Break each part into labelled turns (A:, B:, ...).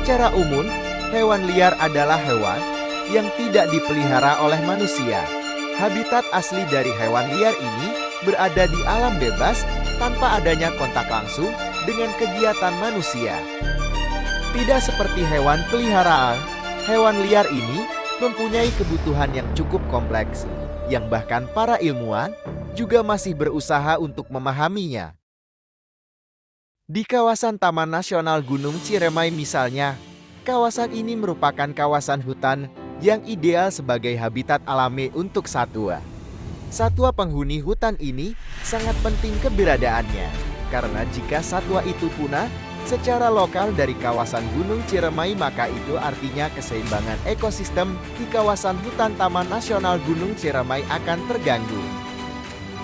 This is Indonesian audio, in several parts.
A: Secara umum, hewan liar adalah hewan yang tidak dipelihara oleh manusia. Habitat asli dari hewan liar ini berada di alam bebas tanpa adanya kontak langsung dengan kegiatan manusia. Tidak seperti hewan peliharaan, hewan liar ini mempunyai kebutuhan yang cukup kompleks, yang bahkan para ilmuwan juga masih berusaha untuk memahaminya. Di kawasan Taman Nasional Gunung Ciremai misalnya, kawasan ini merupakan kawasan hutan yang ideal sebagai habitat alami untuk satwa. Satwa penghuni hutan ini sangat penting keberadaannya, karena jika satwa itu punah secara lokal dari kawasan Gunung Ciremai, maka itu artinya keseimbangan ekosistem di kawasan hutan Taman Nasional Gunung Ciremai akan terganggu.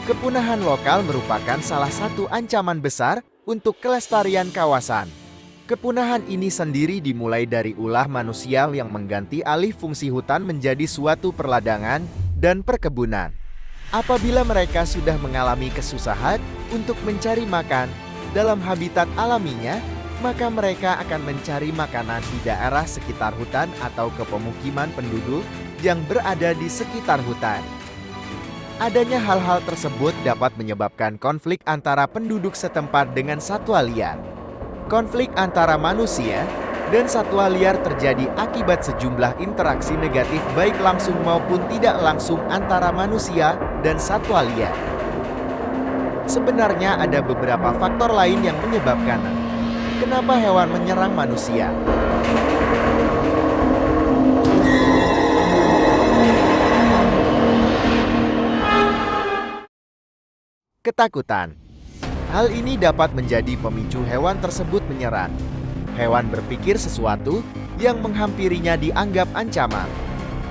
A: Kepunahan lokal merupakan salah satu ancaman besar untuk kelestarian kawasan. Kepunahan ini sendiri dimulai dari ulah manusia yang mengganti alih fungsi hutan menjadi suatu perladangan dan perkebunan. Apabila mereka sudah mengalami kesusahan untuk mencari makan dalam habitat alaminya, maka mereka akan mencari makanan di daerah sekitar hutan atau ke pemukiman penduduk yang berada di sekitar hutan. Adanya hal-hal tersebut dapat menyebabkan konflik antara penduduk setempat dengan satwa liar. Konflik antara manusia dan satwa liar terjadi akibat sejumlah interaksi negatif baik langsung maupun tidak langsung antara manusia dan satwa liar. Sebenarnya ada beberapa faktor lain yang menyebabkan kenapa hewan menyerang manusia. Ketakutan. Hal ini dapat menjadi pemicu hewan tersebut menyerang. Hewan berpikir sesuatu yang menghampirinya dianggap ancaman.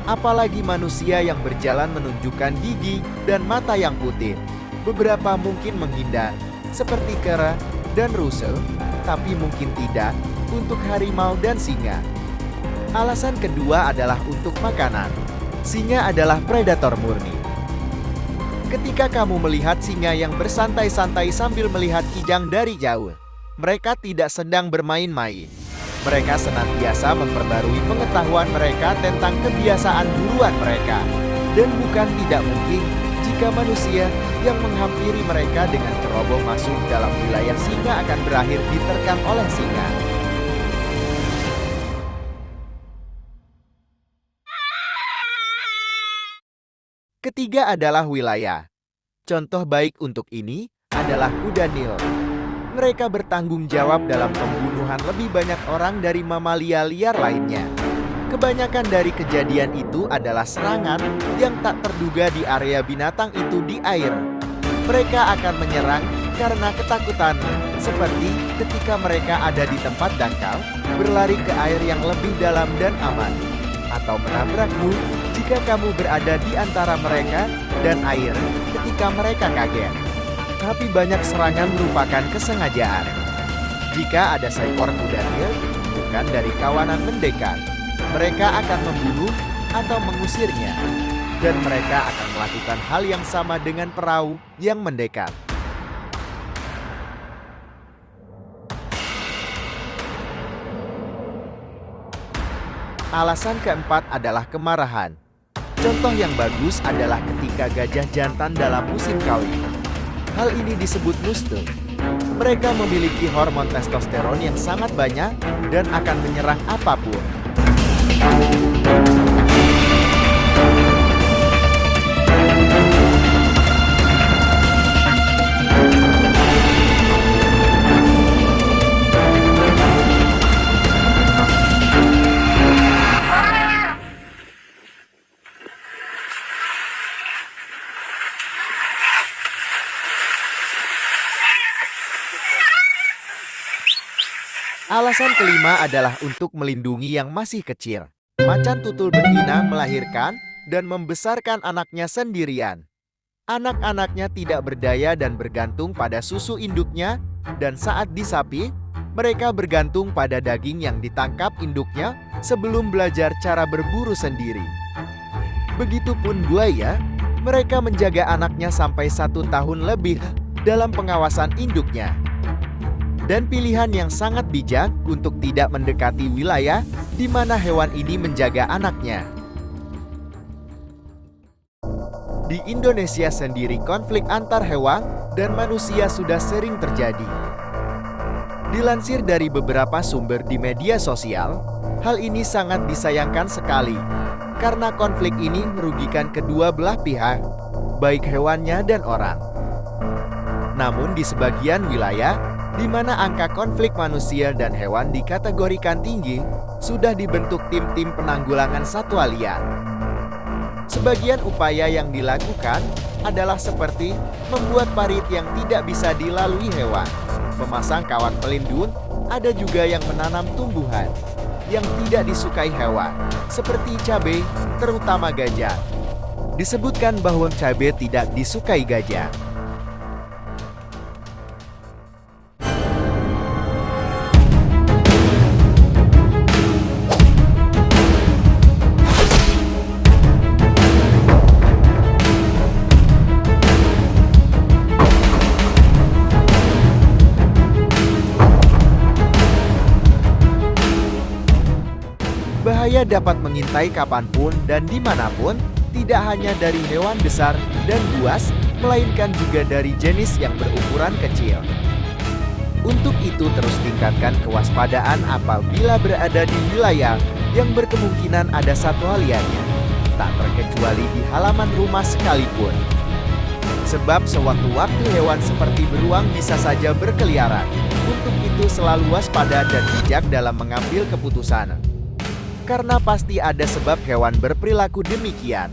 A: Apalagi manusia yang berjalan menunjukkan gigi dan mata yang putih. Beberapa mungkin menghindar, seperti kera dan rusa, tapi mungkin tidak untuk harimau dan singa. Alasan kedua adalah untuk makanan. Singa adalah predator murni. Ketika kamu melihat singa yang bersantai-santai sambil melihat kijang dari jauh, mereka tidak sedang bermain-main. Mereka senantiasa memperbarui pengetahuan mereka tentang kebiasaan buruan mereka. Dan bukan tidak mungkin jika manusia yang menghampiri mereka dengan ceroboh masuk dalam wilayah singa akan berakhir diterkam oleh singa. Ketiga adalah wilayah. Contoh baik untuk ini adalah kuda Nil. Mereka bertanggung jawab dalam pembunuhan lebih banyak orang dari mamalia liar lainnya. Kebanyakan dari kejadian itu adalah serangan yang tak terduga di area binatang itu di air. Mereka akan menyerang karena ketakutan, seperti ketika mereka ada di tempat dangkal, berlari ke air yang lebih dalam dan aman, atau menabrakmu jika kamu berada di antara mereka dan air ketika mereka kaget. Tapi banyak serangan merupakan kesengajaan. Jika ada seekor kuda Nil, bukan dari kawanan mendekat, mereka akan membunuh atau mengusirnya. Dan mereka akan melakukan hal yang sama dengan perahu yang mendekat. Alasan keempat adalah kemarahan. Contoh yang bagus adalah ketika gajah jantan dalam musim kawin. Hal ini disebut nustung. Mereka memiliki hormon testosteron yang sangat banyak dan akan menyerang apapun. Alasan kelima adalah untuk melindungi yang masih kecil. Macan tutul betina melahirkan dan membesarkan anaknya sendirian. Anak-anaknya tidak berdaya dan bergantung pada susu induknya, dan saat disapi, mereka bergantung pada daging yang ditangkap induknya sebelum belajar cara berburu sendiri. Begitupun buaya, mereka menjaga anaknya sampai 1 tahun lebih dalam pengawasan induknya. dan pilihan yang sangat bijak untuk tidak mendekati wilayah di mana hewan ini menjaga anaknya. Di Indonesia sendiri, konflik antar hewan dan manusia sudah sering terjadi. Dilansir dari beberapa sumber di media sosial, hal ini sangat disayangkan sekali karena konflik ini merugikan kedua belah pihak, baik hewannya dan orang. Namun di sebagian wilayah, di mana angka konflik manusia dan hewan dikategorikan tinggi, sudah dibentuk tim-tim penanggulangan satwa liar. Sebagian upaya yang dilakukan adalah seperti membuat parit yang tidak bisa dilalui hewan, memasang kawat pelindung, ada juga yang menanam tumbuhan yang tidak disukai hewan, seperti cabai, terutama gajah. Disebutkan bahwa cabai tidak disukai gajah. Bahaya dapat mengintai kapanpun dan dimanapun, tidak hanya dari hewan besar dan buas, melainkan juga dari jenis yang berukuran kecil. Untuk itu terus tingkatkan kewaspadaan apabila berada di wilayah yang berkemungkinan ada satwa liarnya, tak terkecuali di halaman rumah sekalipun. Sebab sewaktu-waktu hewan seperti beruang bisa saja berkeliaran. Untuk itu selalu waspada dan bijak dalam mengambil keputusan. Karena pasti ada sebab hewan berperilaku demikian.